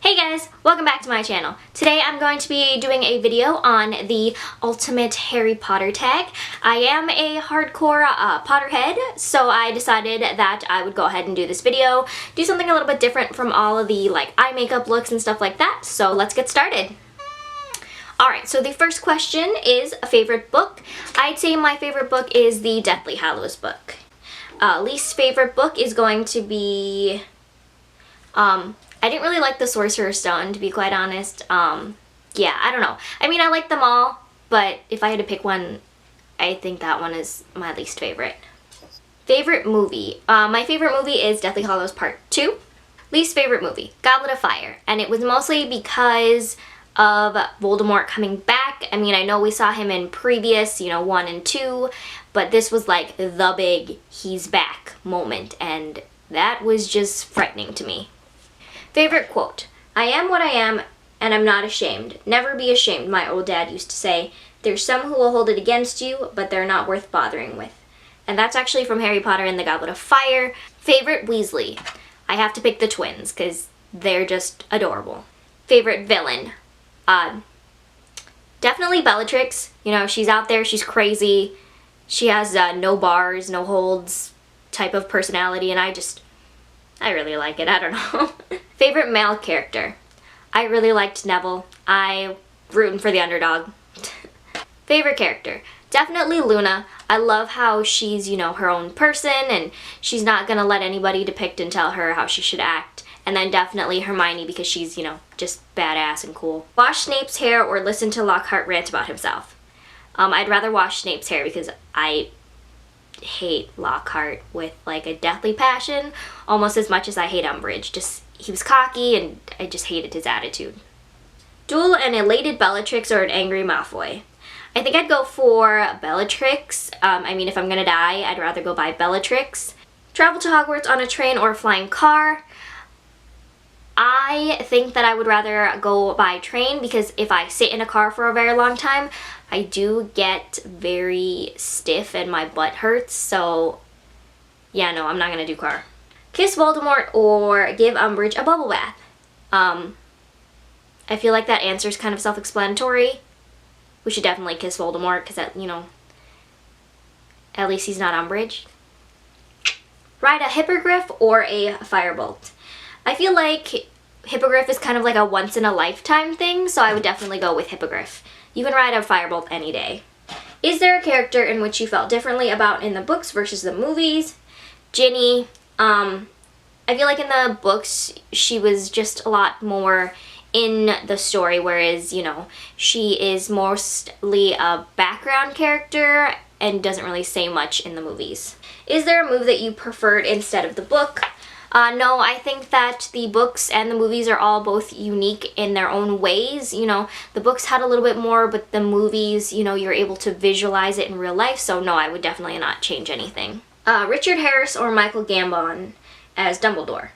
Hey guys, welcome back to my channel. Today I'm going to be doing a video on the ultimate Harry Potter tag. I am a hardcore Potterhead, so I decided that I would go ahead and do this video, do something a little bit different from all of the eye makeup looks and stuff like that, so let's get started. Alright, so the first question is a favorite book. I'd say my favorite book is the Deathly Hallows book. Least favorite book is going to be... I didn't really like the Sorcerer's Stone, to be quite honest. Yeah, I don't know. I mean, I like them all, but if I had to pick one, I think that one is my least favorite. Favorite movie. My favorite movie is Deathly Hallows Part 2. Least favorite movie, Goblet of Fire. And it was mostly because of Voldemort coming back. I mean, I know we saw him in previous, 1 and 2, but this was like the big he's back moment, and that was just frightening to me. Favorite quote. I am what I am, and I'm not ashamed. Never be ashamed, my old dad used to say. There's some who will hold it against you, but they're not worth bothering with. And that's actually from Harry Potter and the Goblet of Fire. Favorite Weasley. I have to pick the twins, because they're just adorable. Favorite villain. Definitely Bellatrix. She's out there, she's crazy. She has no bars, no holds type of personality, and I really like it. I don't know. Favorite male character. I really liked Neville. I'm rooting for the underdog. Favorite character. Definitely Luna. I love how she's, her own person, and she's not gonna let anybody depict and tell her how she should act. And then definitely Hermione, because she's, just badass and cool. Wash Snape's hair or listen to Lockhart rant about himself. I'd rather wash Snape's hair because I hate Lockhart with a deathly passion, almost as much as I hate Umbridge. He was cocky and I just hated his attitude. Duel an elated Bellatrix or an angry Malfoy. I think I'd go for Bellatrix. If I'm gonna die, I'd rather go by Bellatrix. Travel to Hogwarts on a train or a flying car. I think that I would rather go by train because if I sit in a car for a very long time, I do get very stiff and my butt hurts, so yeah, no, I'm not gonna do car. Kiss Voldemort or give Umbridge a bubble bath. I feel like that answer is kind of self-explanatory. We should definitely kiss Voldemort because that, at least he's not Umbridge. Ride a Hippogriff or a Firebolt. I feel like Hippogriff is kind of like a once-in-a-lifetime thing, so I would definitely go with Hippogriff. You can ride a Firebolt any day. Is there a character in which you felt differently about in the books versus the movies? Ginny. I feel like in the books, she was just a lot more in the story, whereas, she is mostly a background character and doesn't really say much in the movies. Is there a move that you preferred instead of the book? No, I think that the books and the movies are all both unique in their own ways. The books had a little bit more, but the movies, you're able to visualize it in real life, so no, I would definitely not change anything. Richard Harris or Michael Gambon as Dumbledore.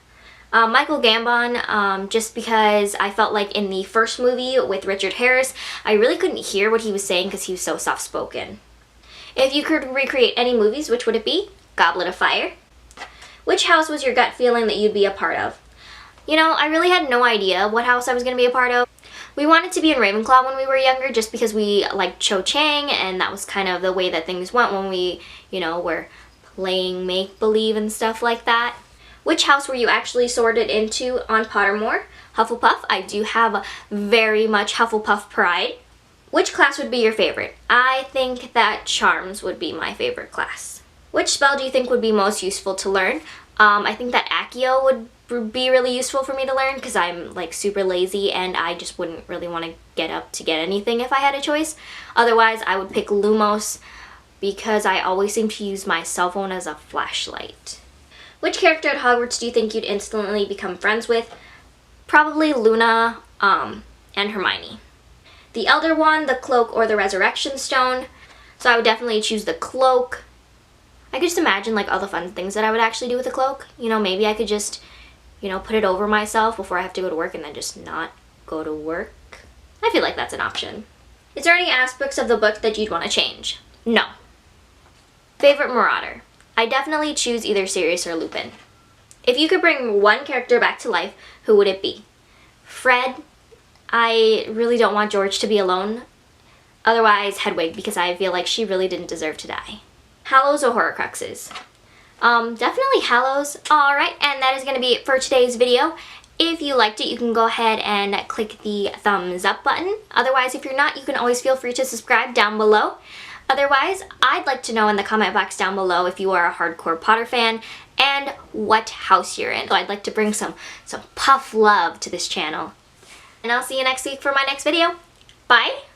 Michael Gambon, just because I felt like in the first movie with Richard Harris, I really couldn't hear what he was saying because he was so soft-spoken. If you could recreate any movies, which would it be? Goblet of Fire. Which house was your gut feeling that you'd be a part of? I really had no idea what house I was going to be a part of. We wanted to be in Ravenclaw when we were younger just because we liked Cho Chang, and that was kind of the way that things went when we, were playing make-believe and stuff like that. Which house were you actually sorted into on Pottermore? Hufflepuff. I do have very much Hufflepuff pride. Which class would be your favorite? I think that Charms would be my favorite class. Which spell do you think would be most useful to learn? I think that Accio would be really useful for me to learn because I'm super lazy and I just wouldn't really want to get up to get anything if I had a choice. Otherwise, I would pick Lumos because I always seem to use my cell phone as a flashlight. Which character at Hogwarts do you think you'd instantly become friends with? Probably Luna and Hermione. The Elder Wand, the Cloak, or the Resurrection Stone. So I would definitely choose the Cloak. I could just imagine all the fun things that I would actually do with a cloak. Maybe I could just, put it over myself before I have to go to work and then just not go to work. I feel like that's an option. Is there any aspects of the book that you'd want to change? No. Favorite Marauder. I definitely choose either Sirius or Lupin. If you could bring one character back to life, who would it be? Fred, I really don't want George to be alone. Otherwise, Hedwig, because I feel like she really didn't deserve to die. Hallows or Horcruxes? Definitely Hallows. Alright, and that is going to be it for today's video. If you liked it, you can go ahead and click the thumbs up button. Otherwise, if you're not, you can always feel free to subscribe down below. Otherwise, I'd like to know in the comment box down below if you are a hardcore Potter fan and what house you're in. So I'd like to bring some Puff love to this channel. And I'll see you next week for my next video. Bye!